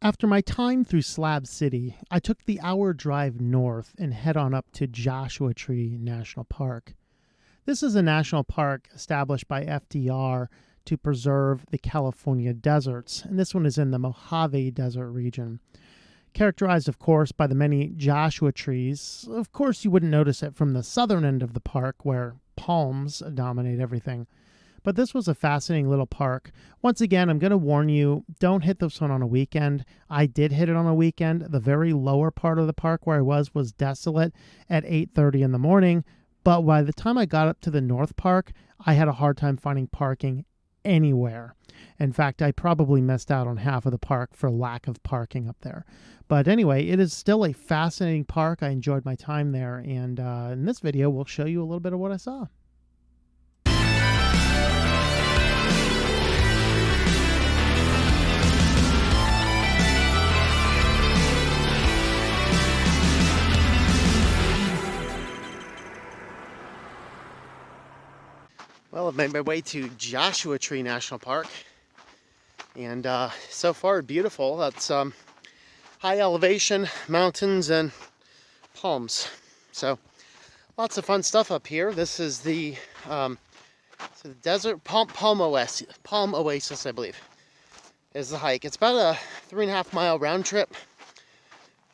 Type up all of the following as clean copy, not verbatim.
After my time through Slab City, I took the hour drive north and head on up to Joshua Tree National Park. This is a national park established by FDR to preserve the California deserts, and this one is in the Mojave Desert region. Characterized, of course, by the many Joshua trees. Of course, you wouldn't notice it from the southern end of the park where palms dominate everything. But this was a fascinating little park. Once again, I'm going to warn you, don't hit this one on a weekend. I did hit it on a weekend. The very lower part of the park where I was desolate at 8:30 in the morning. But by the time I got up to the North Park, I had a hard time finding parking anywhere. In fact, I probably missed out on half of the park for lack of parking up there. But anyway, it is still a fascinating park. I enjoyed my time there. And in this video, we'll show you a little bit of what I saw. Well, I've made my way to Joshua Tree National Park, and so far beautiful. That's high elevation, mountains, and palms. So lots of fun stuff up here. This is the desert palm oasis, I believe, is the hike. It's about a 3.5 mile round trip,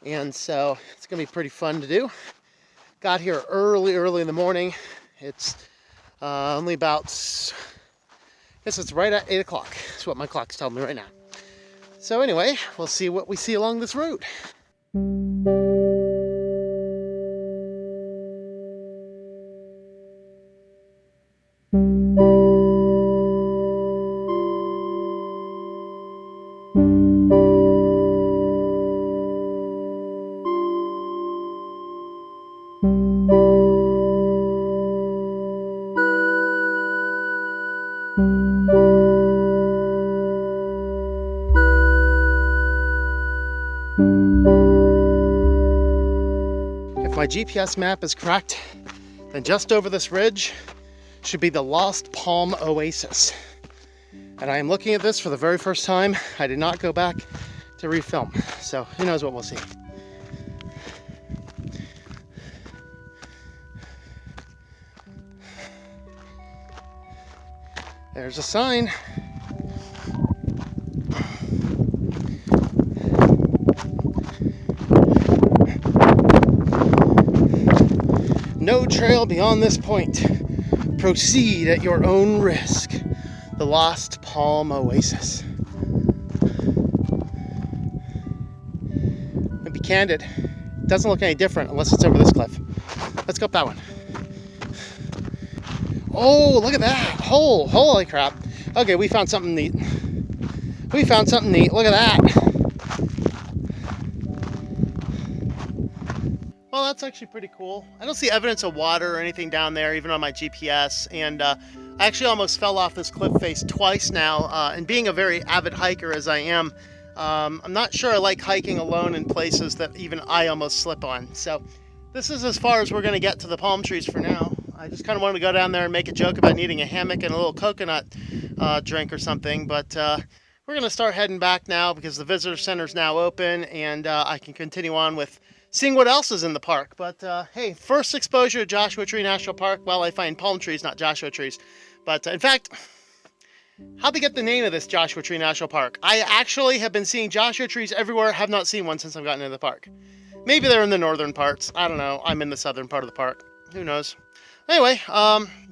and so it's gonna be pretty fun to do. Got here early in the morning. It's only about, I guess it's right at 8 o'clock. That's what my clock's telling me right now. So anyway, we'll see what we see along this route. If my GPS map is correct, then just over this ridge should be the Lost Oasis. And I am looking at this for the very first time. I did not go back to refilm, so who knows what we'll see. There's a sign. No trail beyond this point. Proceed at your own risk. The Lost Oasis. To be candid, it doesn't look any different unless it's over this cliff. Let's go up that one. Oh, look at that. Holy crap. Okay, we found something neat. Look at that. Well, that's actually pretty cool. I don't see evidence of water or anything down there, even on my GPS. And I actually almost fell off this cliff face twice now. And being a very avid hiker as I am, I'm not sure I like hiking alone in places that even I almost slip on. So this is as far as we're going to get to the palm trees for now. I just kind of wanted to go down there and make a joke about needing a hammock and a little coconut drink or something. But we're going to start heading back now because the visitor center is now open, and I can continue on with seeing what else is in the park. But hey, first exposure to Joshua Tree National Park. Well, I find palm trees, not Joshua trees. But in fact, how'd they get the name of this Joshua Tree National Park? I actually have been seeing Joshua trees everywhere. Have not seen one since I've gotten into the park. Maybe they're in the northern parts. I don't know. I'm in the southern part of the park. Who knows? Anyway,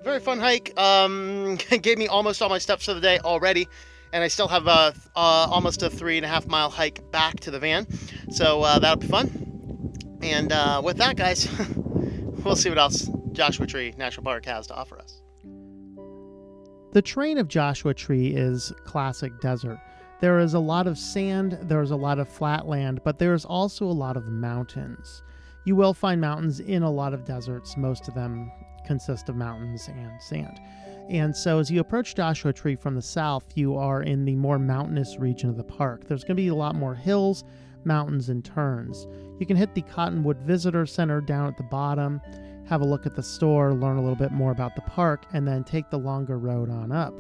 very fun hike. Gave me almost all my steps for the day already. And I still have almost a 3.5 mile hike back to the van. So that'll be fun. And with that, guys, we'll see what else Joshua Tree National Park has to offer us. The terrain of Joshua Tree is classic desert. There is a lot of sand, there is a lot of flat land, but there is also a lot of mountains. You will find mountains in a lot of deserts. Most of them consist of mountains and sand. And so as you approach Joshua Tree from the south, you are in the more mountainous region of the park. There's going to be a lot more hills, mountains, and turns. You can hit the Cottonwood Visitor Center down at the bottom, have a look at the store, learn a little bit more about the park, and then take the longer road on up.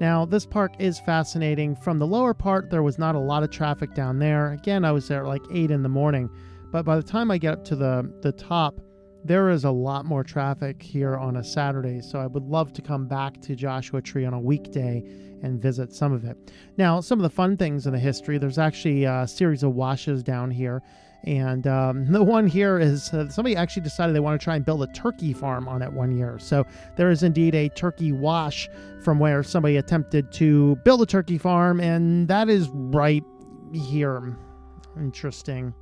Now, this park is fascinating. From the lower part, there was not a lot of traffic down there. Again, I was there at like 8 in the morning. But by the time I get up to the top, there is a lot more traffic here on a Saturday. So I would love to come back to Joshua Tree on a weekday and visit some of it. Now, some of the fun things in the history, there's actually a series of washes down here. And the one here is somebody actually decided they want to try and build a turkey farm on it one year. So there is indeed a turkey wash from where somebody attempted to build a turkey farm, and that is right here. Interesting.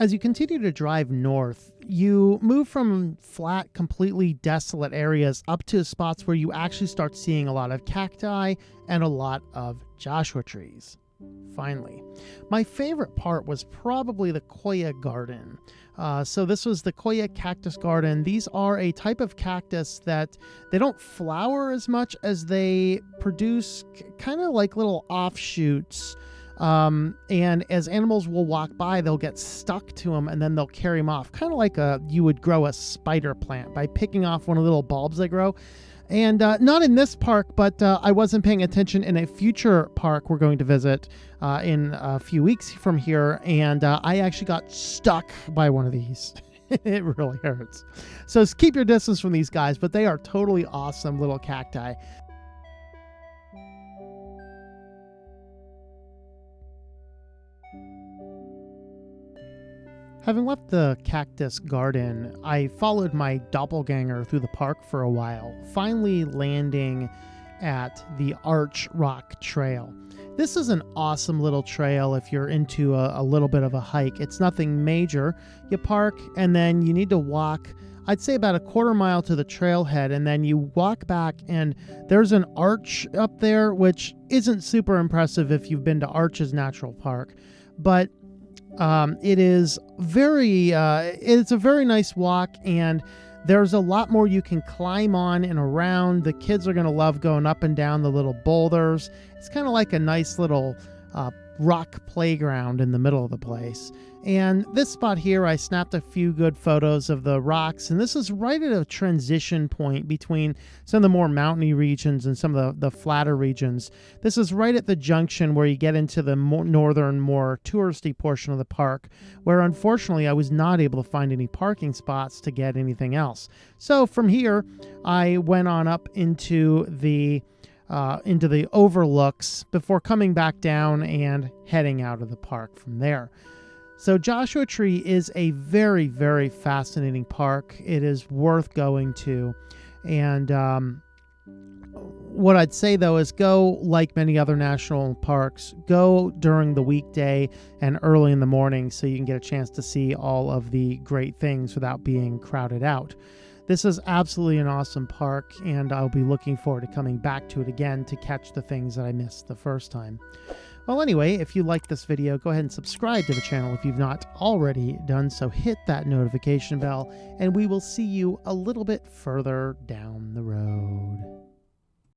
As you continue to drive north, you move from flat, completely desolate areas up to spots where you actually start seeing a lot of cacti and a lot of Joshua trees. Finally, my favorite part was probably the Koya garden. So this was the Koya cactus garden. These are a type of cactus that they don't flower as much as they produce kind of like little offshoots. And as animals will walk by, they'll get stuck to them and then they'll carry them off. Kind of like you would grow a spider plant by picking off one of the little bulbs they grow. And not in this park, but I wasn't paying attention in a future park we're going to visit in a few weeks from here. And I actually got stuck by one of these. It really hurts. So keep your distance from these guys, but they are totally awesome little cacti. Having left the cactus garden, I followed my doppelganger through the park for a while, finally landing at the Arch Rock Trail. This is an awesome little trail if you're into a little bit of a hike. It's nothing major. You park and then you need to walk, I'd say about a quarter mile to the trailhead, and then you walk back and there's an arch up there, which isn't super impressive if you've been to Arches Natural Park, but it is it's a very nice walk, and there's a lot more you can climb on and around. The kids are going to love going up and down the little boulders. It's kind of like a nice little rock playground in the middle of the place. And this spot here, I snapped a few good photos of the rocks, and this is right at a transition point between some of the more mountainy regions and some of the flatter regions. This is right at the junction where you get into the more northern, more touristy portion of the park, where unfortunately I was not able to find any parking spots to get anything else. So from here, I went on up into the overlooks before coming back down and heading out of the park from there. So Joshua Tree is a very, very fascinating park. It is worth going to. And what I'd say, though, is go like many other national parks. Go during the weekday and early in the morning so you can get a chance to see all of the great things without being crowded out. This is absolutely an awesome park, and I'll be looking forward to coming back to it again to catch the things that I missed the first time. Well, anyway, if you liked this video, go ahead and subscribe to the channel if you've not already done so. Hit that notification bell, and we will see you a little bit further down the road.